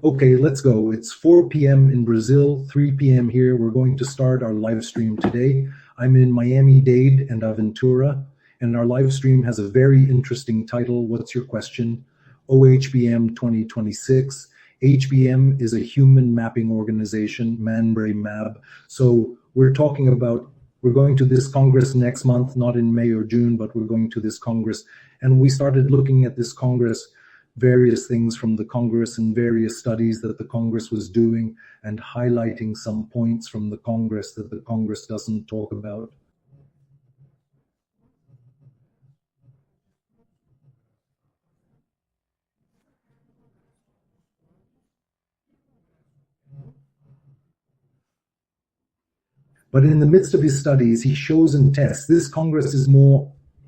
Okay, let's go. It's 4 p.m. in Brazil, 3 p.m. here. We're going to start our live stream today. I'm in Miami-Dade and Aventura, and our live stream has a very interesting title. What's your question? OHBM 2026. HBM is a human mapping organization, Man-Brain Map. So we're going to this Congress next month, not in May or June, but we're going to this Congress. And we started looking at this Congress, various things from the Congress and various studies that the Congress was doing, and highlighting some points from the Congress that the Congress doesn't talk about. But in the midst of his studies, he shows and tests. This Congress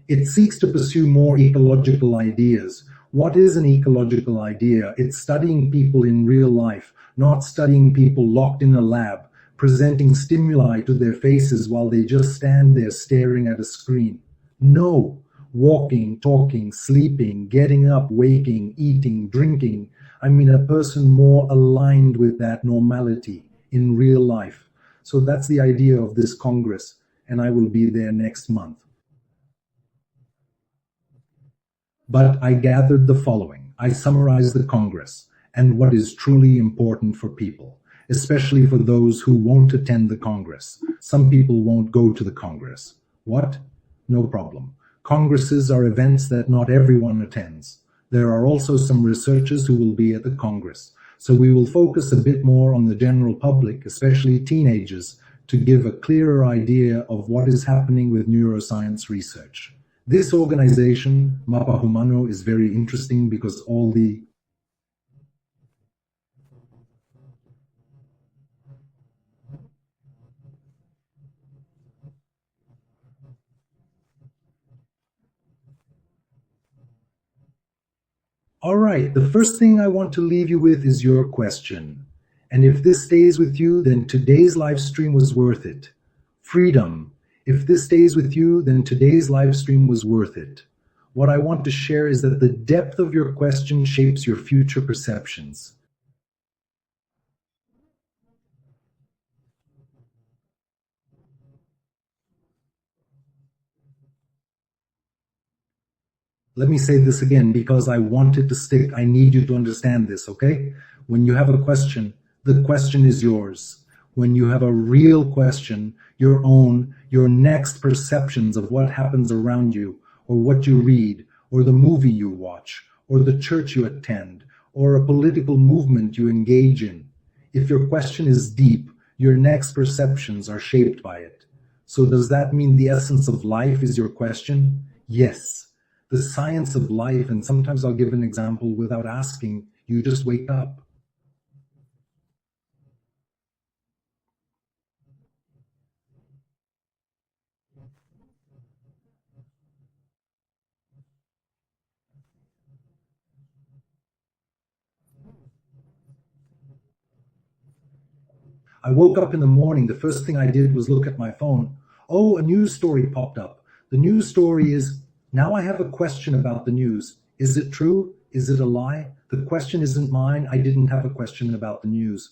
it seeks to pursue more ecological ideas. What is an ecological idea? It's studying people in real life, not studying people locked in a lab, presenting stimuli to their faces while they just stand there staring at a screen. No, walking, talking, sleeping, getting up, waking, eating, drinking. I mean, a person more aligned with that normality in real life. So that's the idea of this Congress, and I will be there next month. But I gathered the following. I summarized the Congress and what is truly important for people, especially for those who won't attend the Congress. Some people won't go to the Congress. What? No problem. Congresses are events that not everyone attends. There are also some researchers who will be at the Congress. So we will focus a bit more on the general public, especially teenagers, to give a clearer idea of what is happening with neuroscience research. This organization, Mapa Humano, is very interesting because all right, the first thing I want to leave you with is your question. And if this stays with you, then today's live stream was worth it. Freedom. If this stays with you, then today's live stream was worth it. What I want to share is that the depth of your question shapes your future perceptions. Let me say this again because I want it to stick. I need you to understand this, okay? When you have a question, the question is yours. When you have a real question, your own, your next perceptions of what happens around you, or what you read, or the movie you watch, or the church you attend, or a political movement you engage in. If your question is deep, your next perceptions are shaped by it. So does that mean the essence of life is your question? Yes. The science of life, and sometimes I'll give an example without asking, you just wake up. I woke up in the morning, the first thing I did was look at my phone. Oh, a news story popped up. The news story is, now I have a question about the news. Is it true? Is it a lie? The question isn't mine. I didn't have a question about the news.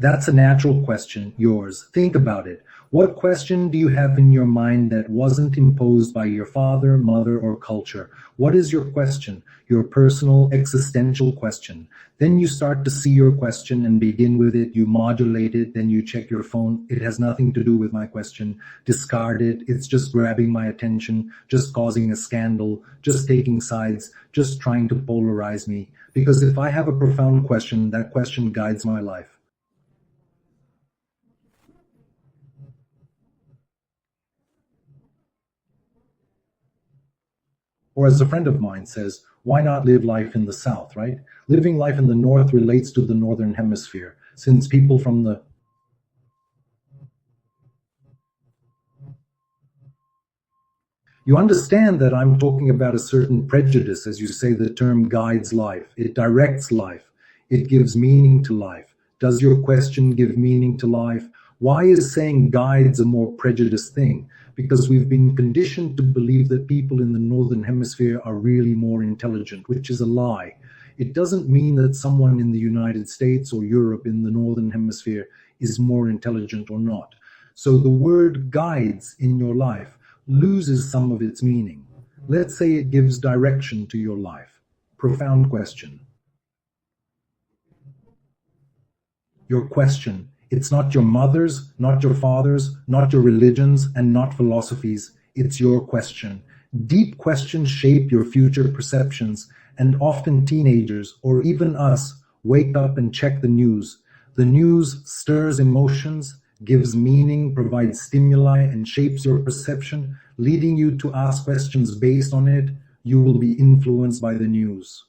That's a natural question, yours. Think about it. What question do you have in your mind that wasn't imposed by your father, mother, or culture? What is your question? Your personal, existential question. Then you start to see your question and begin with it. You modulate it, then you check your phone. It has nothing to do with my question. Discard it. It's just grabbing my attention, just causing a scandal, just taking sides, just trying to polarize me. Because if I have a profound question, that question guides my life. Or as a friend of mine says, why not live life in the South, right? Living life in the North relates to the Northern Hemisphere, since people from the You understand that I'm talking about a certain prejudice, as you say, the term guides life. It directs life. It gives meaning to life. Does your question give meaning to life? Why is saying guides a more prejudiced thing? Because we've been conditioned to believe that people in the Northern Hemisphere are really more intelligent, which is a lie. It doesn't mean that someone in the United States or Europe in the Northern Hemisphere is more intelligent or not. So the word guides in your life loses some of its meaning. Let's say it gives direction to your life. Profound question. Your question. It's not your mother's, not your father's, not your religions, and not philosophies. It's your question. Deep questions shape your future perceptions, and often teenagers, or even us, wake up and check the news. The news stirs emotions, gives meaning, provides stimuli, and shapes your perception, leading you to ask questions based on it. You will be influenced by the news.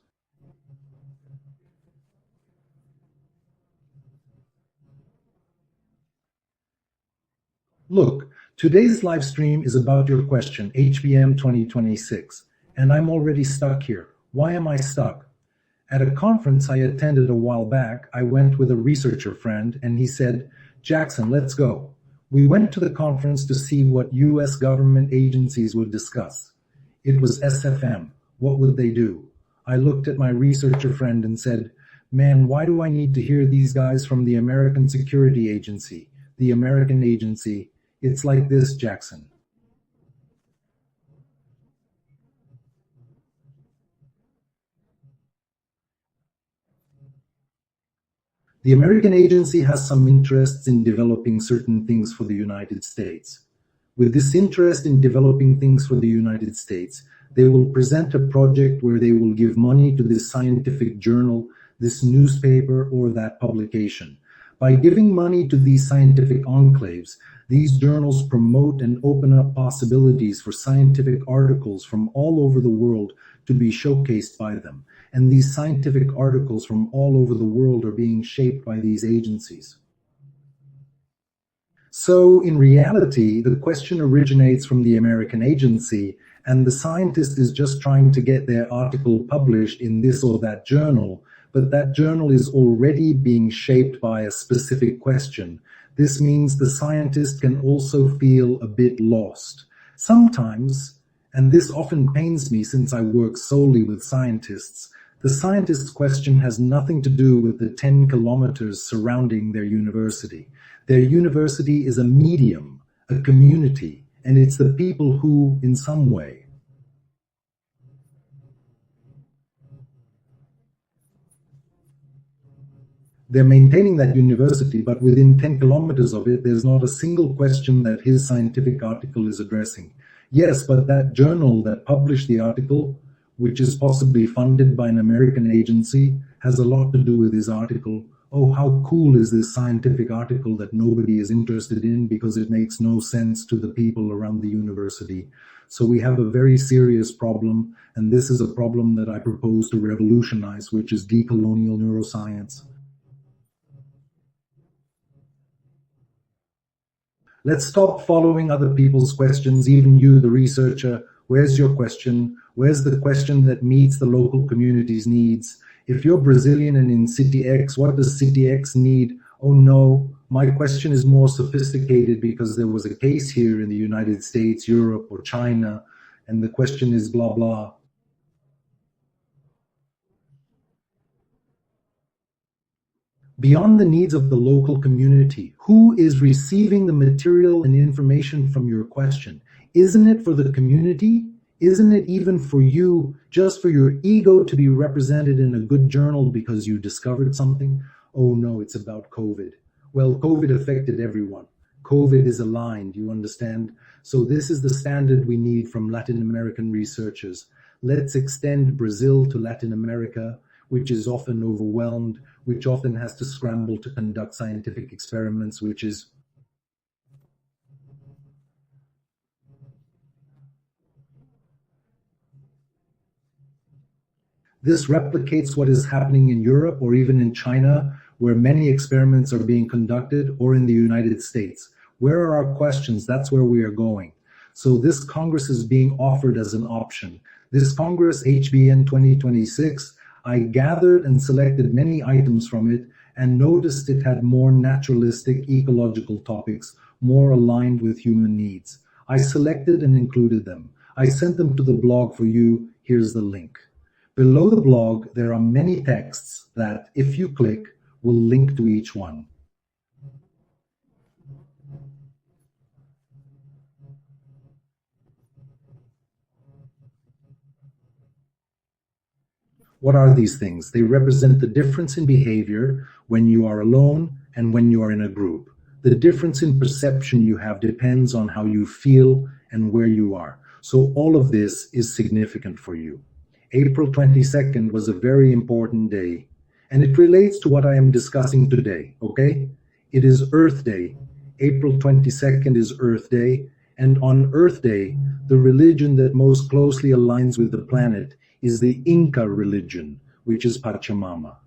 Look, today's live stream is about your question, HBM 2026, and I'm already stuck here. Why am I stuck? At a conference I attended a while back, I went with a researcher friend, and he said, Jackson, let's go. We went to the conference to see what US government agencies would discuss. It was SFM. What would they do? I looked at my researcher friend and said, man, why do I need to hear these guys from the American Security Agency, the American agency? It's like this, Jackson. The American agency has some interests in developing certain things for the United States. With this interest in developing things for the United States, they will present a project where they will give money to this scientific journal, this newspaper, or that publication. By giving money to these scientific enclaves, these journals promote and open up possibilities for scientific articles from all over the world to be showcased by them. And these scientific articles from all over the world are being shaped by these agencies. So in reality, the question originates from the American agency, and the scientist is just trying to get their article published in this or that journal, but that journal is already being shaped by a specific question. This means the scientist can also feel a bit lost. Sometimes, and this often pains me since I work solely with scientists, the scientist's question has nothing to do with the 10 kilometers surrounding their university. Their university is a medium, a community, and it's the people who, in some way, they're maintaining that university, but within 10 kilometers of it, there's not a single question that his scientific article is addressing. Yes, but that journal that published the article, which is possibly funded by an American agency, has a lot to do with his article. Oh, how cool is this scientific article that nobody is interested in because it makes no sense to the people around the university. So we have a very serious problem, and this is a problem that I propose to revolutionize, which is decolonial neuroscience. Let's stop following other people's questions, even you, the researcher. Where's your question? Where's the question that meets the local community's needs? If you're Brazilian and in City X, what does City X need? Oh no, my question is more sophisticated because there was a case here in the United States, Europe, or China, and the question is blah, blah. Beyond the needs of the local community, who is receiving the material and information from your question? Isn't it for the community? Isn't it even for you, just for your ego to be represented in a good journal because you discovered something? Oh no, it's about COVID. Well, COVID affected everyone. COVID is aligned, you understand? So this is the standard we need from Latin American researchers. Let's extend Brazil to Latin America, which is often overwhelmed, which often has to scramble to conduct scientific experiments, which is this replicates what is happening in Europe or even in China, where many experiments are being conducted, or in the United States. Where are our questions? That's where we are going. So this Congress is being offered as an option. This Congress, HBN 2026, I gathered and selected many items from it, and noticed it had more naturalistic ecological topics, more aligned with human needs. I selected and included them. I sent them to the blog for you. Here's the link. Below the blog, there are many texts that, if you click, will link to each one. What are these things? They represent the difference in behavior when you are alone and when you are in a group. The difference in perception you have depends on how you feel and where you are. So all of this is significant for you. April 22nd was a very important day, and it relates to what I am discussing today, okay? It is Earth Day. April 22nd is Earth Day, and on Earth Day, the religion that most closely aligns with the planet is the Inca religion, which is Pachamama.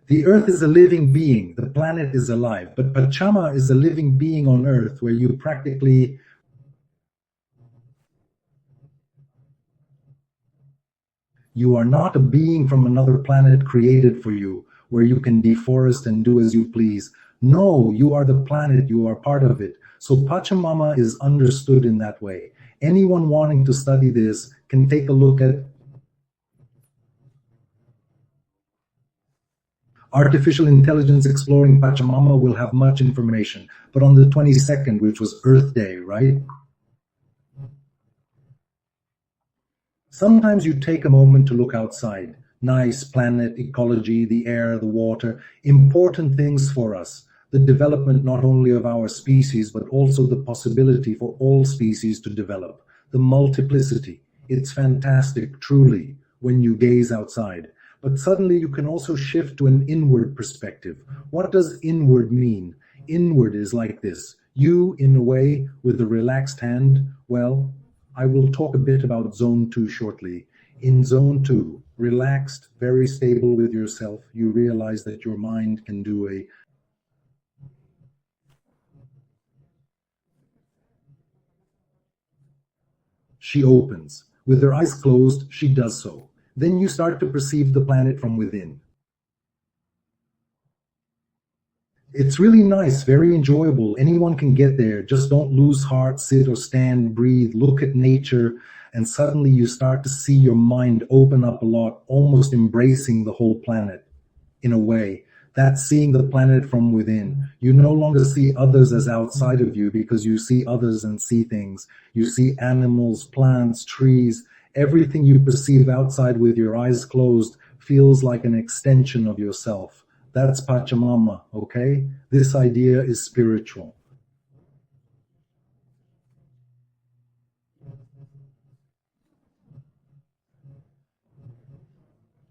The Earth is a living being, the planet is alive, but Pachama is a living being on Earth where you practically You are not a being from another planet created for you, where you can deforest and do as you please. No, you are the planet, you are part of it. So Pachamama is understood in that way. Anyone wanting to study this can take a look at Artificial Intelligence Exploring Pachamama will have much information. But on the 22nd, which was Earth Day, right? Sometimes you take a moment to look outside. Nice planet, ecology, the air, the water, important things for us. The development not only of our species, but also the possibility for all species to develop. The multiplicity. It's fantastic, truly, when you gaze outside. But suddenly you can also shift to an inward perspective. What does inward mean? Inward is like this. You, in a way, with a relaxed hand, well, I will talk a bit about Zone 2 shortly. In Zone 2, relaxed, very stable with yourself, you realize that your mind can do a She opens. With her eyes closed, she does so. Then you start to perceive the planet from within. It's really nice, very enjoyable. Anyone can get there. Just don't lose heart, sit or stand, breathe, look at nature, and suddenly you start to see your mind open up a lot, almost embracing the whole planet in a way. That's seeing the planet from within. You no longer see others as outside of you because you see others and see things. You see animals, plants, trees. Everything you perceive outside with your eyes closed feels like an extension of yourself. That's Pachamama, okay? This idea is spiritual.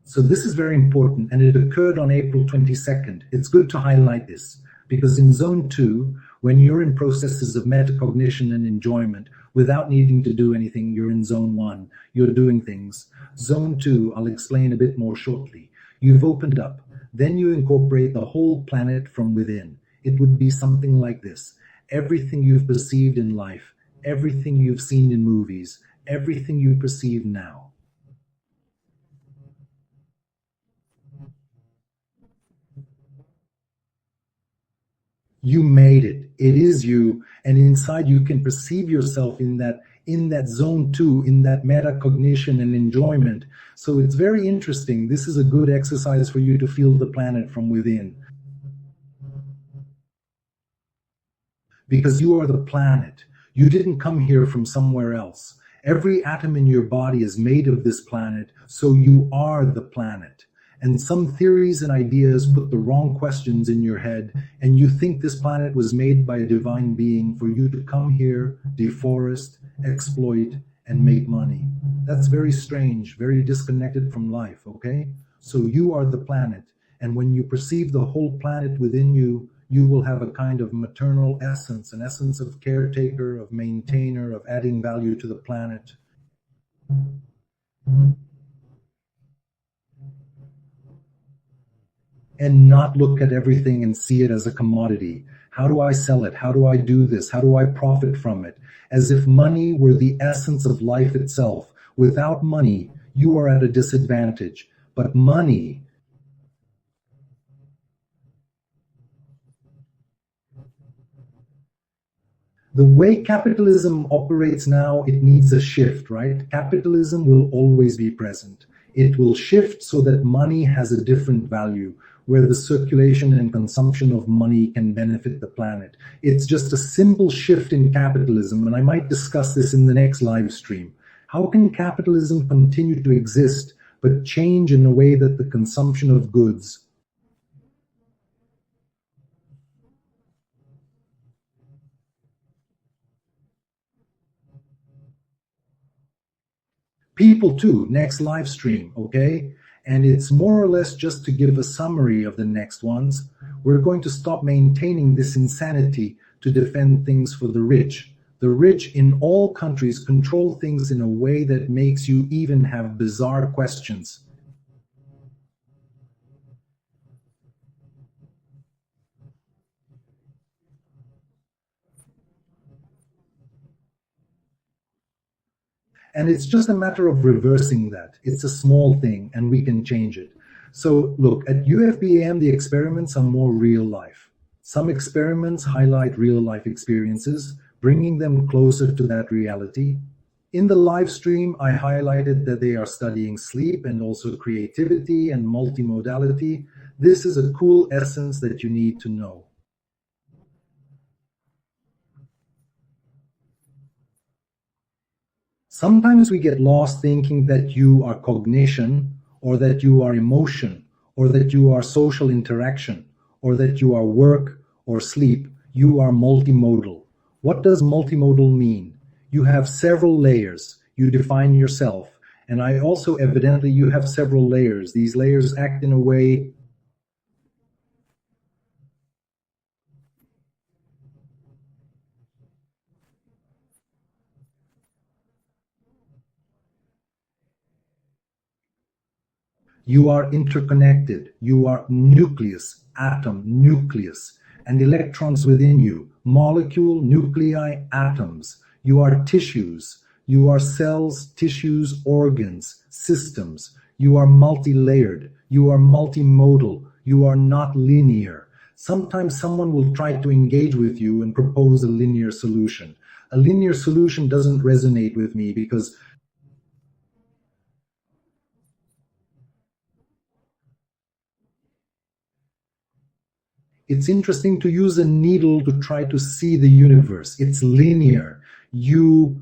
So this is very important, and it occurred on April 22nd. It's good to highlight this, because in Zone 2, when you're in processes of metacognition and enjoyment, without needing to do anything, you're in Zone 1. You're doing things. Zone 2, I'll explain a bit more shortly. You've opened up. Then you incorporate the whole planet from within. It would be something like this. Everything you've perceived in life, everything you've seen in movies, everything you perceive now. You made it. It is you. And inside you can perceive yourself in that Zone 2, in that metacognition and enjoyment. So it's very interesting. This is a good exercise for you to feel the planet from within. Because you are the planet. You didn't come here from somewhere else. Every atom in your body is made of this planet, so you are the planet. And some theories and ideas put the wrong questions in your head, and you think this planet was made by a divine being for you to come here, deforest, exploit, and make money. That's very strange, very disconnected from life, okay? So you are the planet, and when you perceive the whole planet within you, you will have a kind of maternal essence, an essence of caretaker, of maintainer, of adding value to the planet. And not look at everything and see it as a commodity. How do I sell it? How do I do this? How do I profit from it? As if money were the essence of life itself. Without money, you are at a disadvantage. But money, the way capitalism operates now, it needs a shift, right? Capitalism will always be present. It will shift so that money has a different value, where the circulation and consumption of money can benefit the planet. It's just a simple shift in capitalism, and I might discuss this in the next live stream. How can capitalism continue to exist but change in a way that the consumption of goods, people too, next live stream, okay? And it's more or less just to give a summary of the next ones. We're going to stop maintaining this insanity to defend things for the rich. The rich in all countries control things in a way that makes you even have bizarre questions. And it's just a matter of reversing that. It's a small thing and we can change it. So, look, at UFBM, the experiments are more real life. Some experiments highlight real life experiences, bringing them closer to that reality. In the live stream, I highlighted that they are studying sleep and also creativity and multimodality. This is a cool essence that you need to know. Sometimes we get lost thinking that you are cognition, or that you are emotion, or that you are social interaction, or that you are work or sleep. You are multimodal. What does multimodal mean? You have several layers. You define yourself. And I also evidently you have several layers. These layers act in a way. You are interconnected. You are nucleus, atom, nucleus, and electrons within you, molecule, nuclei, atoms. You are tissues. You are cells, tissues, organs, systems. You are multi layered. You are multimodal. You are not linear. Sometimes someone will try to engage with you and propose a linear solution. A linear solution doesn't resonate with me because it's interesting to use a needle to try to see the universe. It's linear. You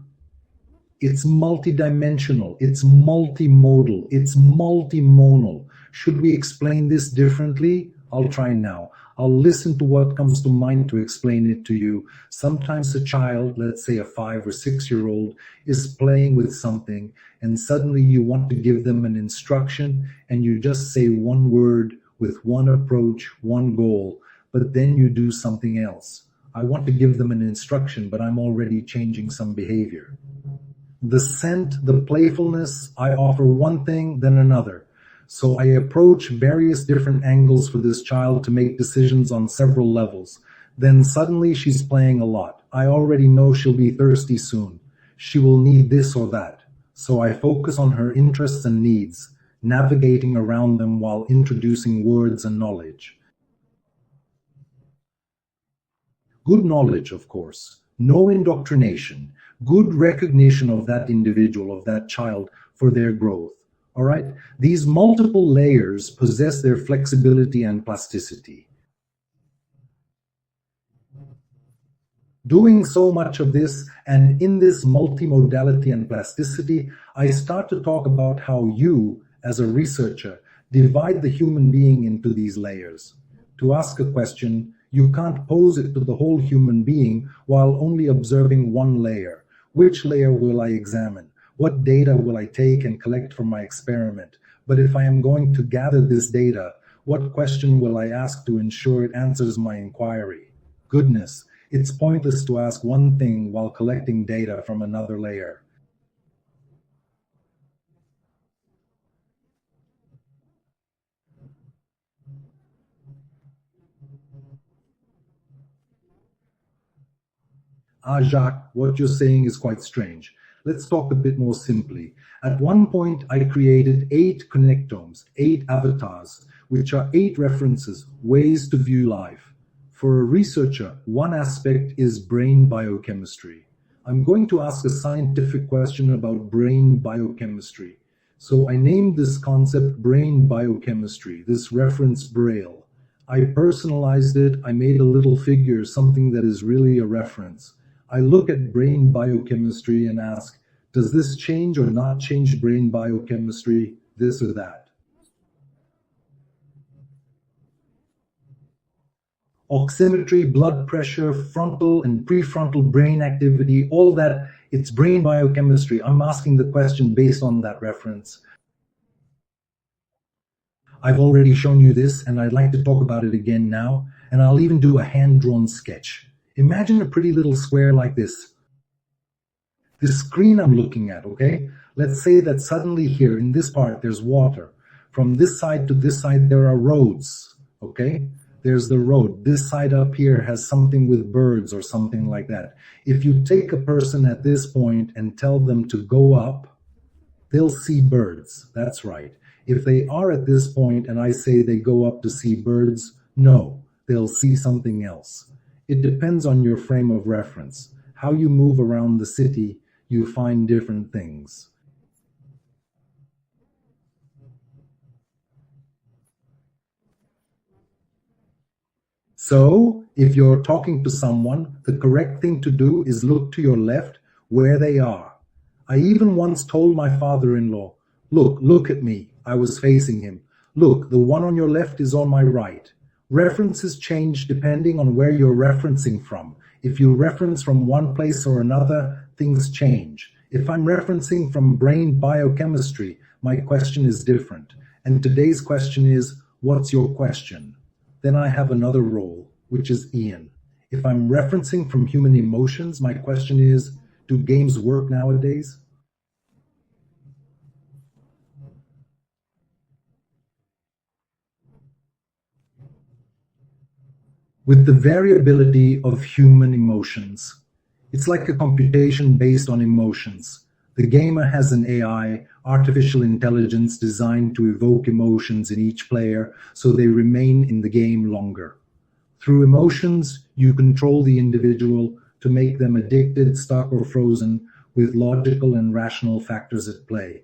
it's multidimensional, it's multimodal, it's multimonal. Should we explain this differently? I'll try now. I'll listen to what comes to mind to explain it to you. Sometimes a child, let's say a 5 or 6 year old, is playing with something, and suddenly you want to give them an instruction, and you just say one word with one approach, one goal, but then you do something else. I want to give them an instruction, but I'm already changing some behavior. The scent, the playfulness, I offer one thing, then another. So I approach various different angles for this child to make decisions on several levels. Then suddenly she's playing a lot. I already know she'll be thirsty soon. She will need this or that. So I focus on her interests and needs, navigating around them while introducing words and knowledge. Good knowledge, of course, no indoctrination, good recognition of that individual, of that child for their growth. All right? These multiple layers possess their flexibility and plasticity. Doing so much of this, and in this multimodality and plasticity, I start to talk about how you, as a researcher, divide the human being into these layers. To ask a question, you can't pose it to the whole human being while only observing one layer. Which layer will I examine? What data will I take and collect from my experiment? But if I am going to gather this data, what question will I ask to ensure it answers my inquiry? Goodness, it's pointless to ask one thing while collecting data from another layer. Ah, Jacques, what you're saying is quite strange. Let's talk a bit more simply. At one point, I created 8 connectomes, 8 avatars, which are 8 references, ways to view life. For a researcher, one aspect is brain biochemistry. I'm going to ask a scientific question about brain biochemistry. So I named this concept brain biochemistry, this reference braille. I personalized it, I made a little figure, something that is really a reference. I look at brain biochemistry and ask, does this change or not change brain biochemistry, this or that? Oximetry, blood pressure, frontal and prefrontal brain activity, all that, it's brain biochemistry. I'm asking the question based on that reference. I've already shown you this, and I'd like to talk about it again now, and I'll even do a hand-drawn sketch. Imagine a pretty little square like this. This screen I'm looking at, okay? Let's say that suddenly here in this part there's water. From this side to this side there are roads, okay? There's the road. This side up here has something with birds or something like that. If you take a person at this point and tell them to go up, they'll see birds. That's right. If they are at this point and I say they go up to see birds, no, they'll see something else. It depends on your frame of reference. How you move around the city, you find different things. So, if you're talking to someone, the correct thing to do is look to your left where they are. I even once told my father-in-law, look at me. I was facing him. Look, the one on your left is on my right. References change depending on where you're referencing from. If you reference from one place or another, things change. If I'm referencing from brain biochemistry, my question is different. And today's question is, what's your question? Then I have another role, which is Ian. If I'm referencing from human emotions, my question is, do games work nowadays? With the variability of human emotions. It's like a computation based on emotions. The gamer has an AI, artificial intelligence, designed to evoke emotions in each player so they remain in the game longer. Through emotions, you control the individual to make them addicted, stuck, or frozen with logical and rational factors at play.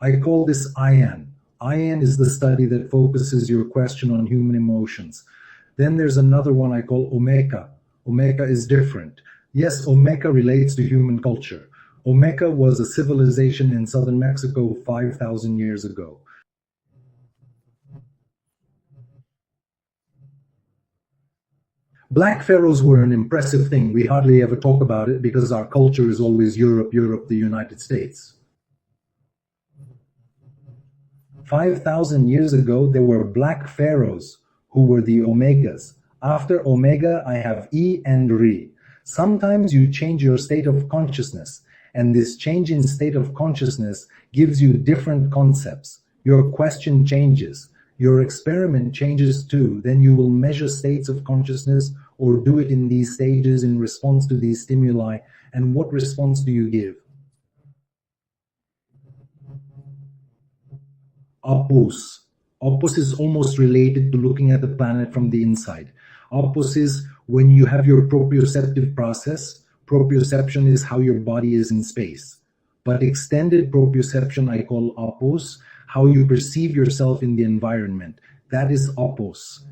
I call this IAN. IAN is the study that focuses your question on human emotions. Then there's another one I call Omeka. Omeka is different. Yes, Omeka relates to human culture. Omeka was a civilization in southern Mexico 5,000 years ago. Black pharaohs were an impressive thing. We hardly ever talk about it because our culture is always Europe, the United States. 5,000 years ago, there were black pharaohs who were the omegas. After omega, I have E and Re. Sometimes you change your state of consciousness, and this change in state of consciousness gives you different concepts. Your question changes. Your experiment changes too. Then you will measure states of consciousness or do it in these stages in response to these stimuli. And what response do you give? Opus. Opus is almost related to looking at the planet from the inside. Opus is when you have your proprioceptive process. Proprioception is how your body is in space. But extended proprioception I call opus, how you perceive yourself in the environment. That is opus.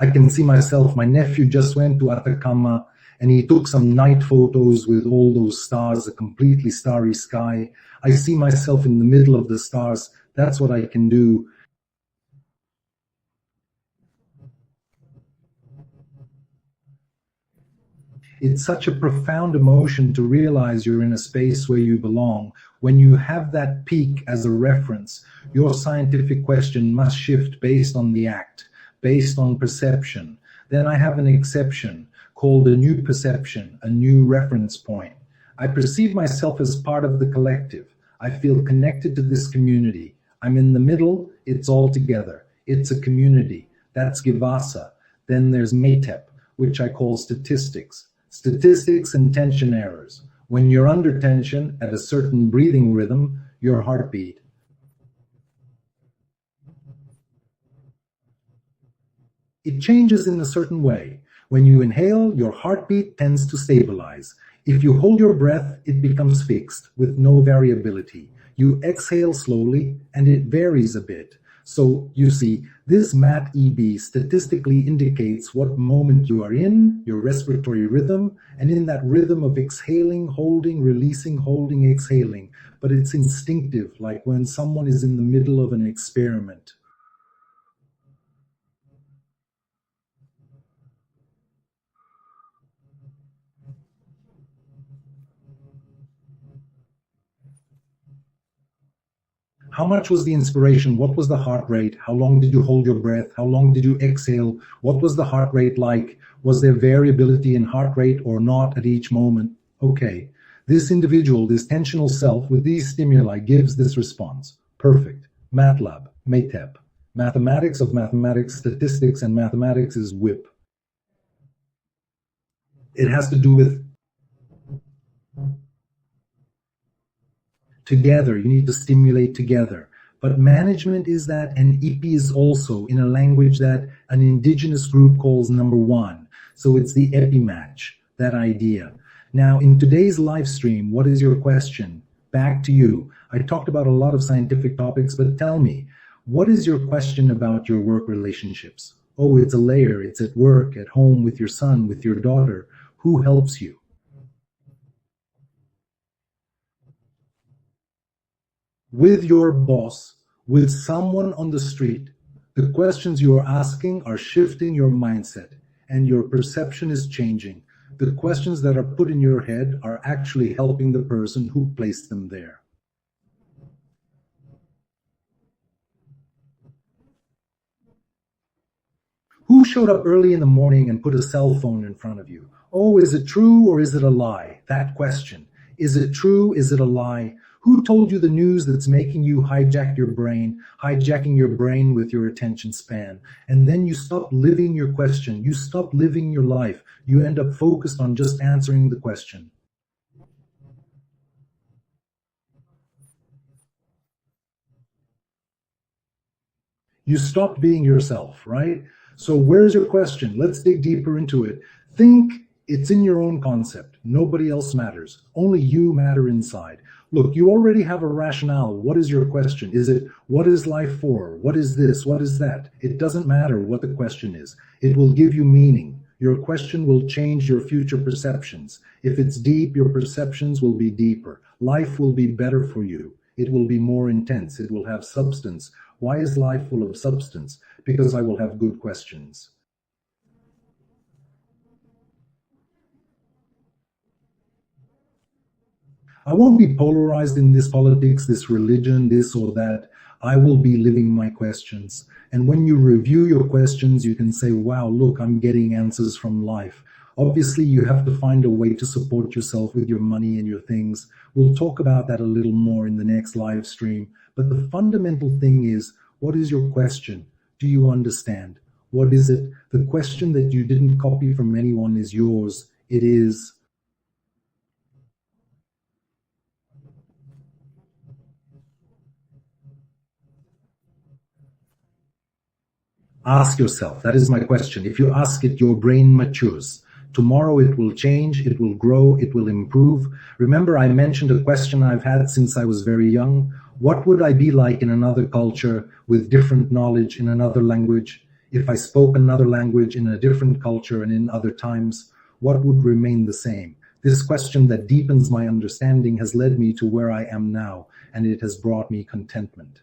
I can see myself, my nephew just went to Atacama and he took some night photos with all those stars, a completely starry sky. I see myself in the middle of the stars. That's what I can do. It's such a profound emotion to realize you're in a space where you belong. When you have that peak as a reference, your scientific question must shift based on the act, based on perception. Then I have an exception called a new perception, a new reference point. I perceive myself as part of the collective. I feel connected to this community. I'm in the middle, it's all together. It's a community. That's Givasa. Then there's METEP, which I call statistics. Statistics and tension errors. When you're under tension at a certain breathing rhythm, your heartbeat. It changes in a certain way. When you inhale, your heartbeat tends to stabilize. If you hold your breath, it becomes fixed with no variability. You exhale slowly and it varies a bit. So you see, this MAT-EB statistically indicates what moment you are in, your respiratory rhythm, and in that rhythm of exhaling, holding, releasing, holding, exhaling. But it's instinctive, like when someone is in the middle of an experiment. How much was the inspiration? What was the heart rate? How long did you hold your breath? How long did you exhale? What was the heart rate like? Was there variability in heart rate or not at each moment? Okay, this individual, this tensional self with these stimuli gives this response. Perfect. MATLAB, METEP. Mathematics of mathematics, statistics, and mathematics is WHIP. It has to do with together. You need to stimulate together. But management is that, and EP is also in a language that an indigenous group calls number one. So it's the epi match, that idea. Now, in today's live stream, what is your question? Back to you. I talked about a lot of scientific topics, but tell me, what is your question about your work relationships? Oh, it's a layer. It's at work, at home, with your son, with your daughter. Who helps you? With your boss, with someone on the street, the questions you are asking are shifting your mindset and your perception is changing. The questions that are put in your head are actually helping the person who placed them there. Who showed up early in the morning and put a cell phone in front of you? Oh, is it true or is it a lie? That question. Is it true? Is it a lie? Who told you the news that's making you hijack your brain, hijacking your brain with your attention span? And then you stop living your question. You stop living your life. You end up focused on just answering the question. You stopped being yourself, right? So where's your question? Let's dig deeper into it. Think it's in your own concept. Nobody else matters. Only you matter inside. Look, you already have a rationale. What is your question? Is it, what is life for? What is this? What is that? It doesn't matter what the question is. It will give you meaning. Your question will change your future perceptions. If it's deep, your perceptions will be deeper. Life will be better for you. It will be more intense. It will have substance. Why is life full of substance? Because I will have good questions. I won't be polarized in this politics, this religion, this or that. I will be living my questions. And when you review your questions, you can say, wow, look, I'm getting answers from life. Obviously, you have to find a way to support yourself with your money and your things. We'll talk about that a little more in the next live stream. But the fundamental thing is, what is your question? Do you understand? What is it? The question that you didn't copy from anyone is yours. It is. Ask yourself. That is my question. If you ask it, your brain matures. Tomorrow it will change, it will grow, it will improve. Remember, I mentioned a question I've had since I was very young. What would I be like in another culture with different knowledge in another language? If I spoke another language in a different culture and in other times, what would remain the same? This question that deepens my understanding has led me to where I am now, and it has brought me contentment.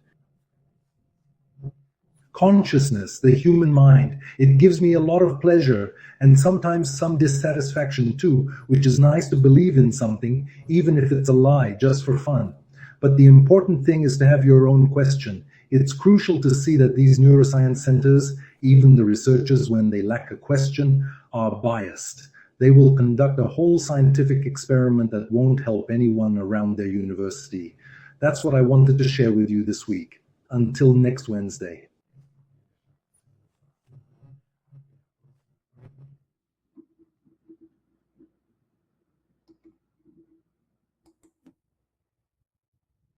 Consciousness, the human mind, it gives me a lot of pleasure and sometimes some dissatisfaction too, which is nice to believe in something, even if it's a lie, just for fun. But the important thing is to have your own question. It's crucial to see that these neuroscience centers, even the researchers, when they lack a question, are biased. They will conduct a whole scientific experiment that won't help anyone around their university. That's what I wanted to share with you this week. Until next Wednesday.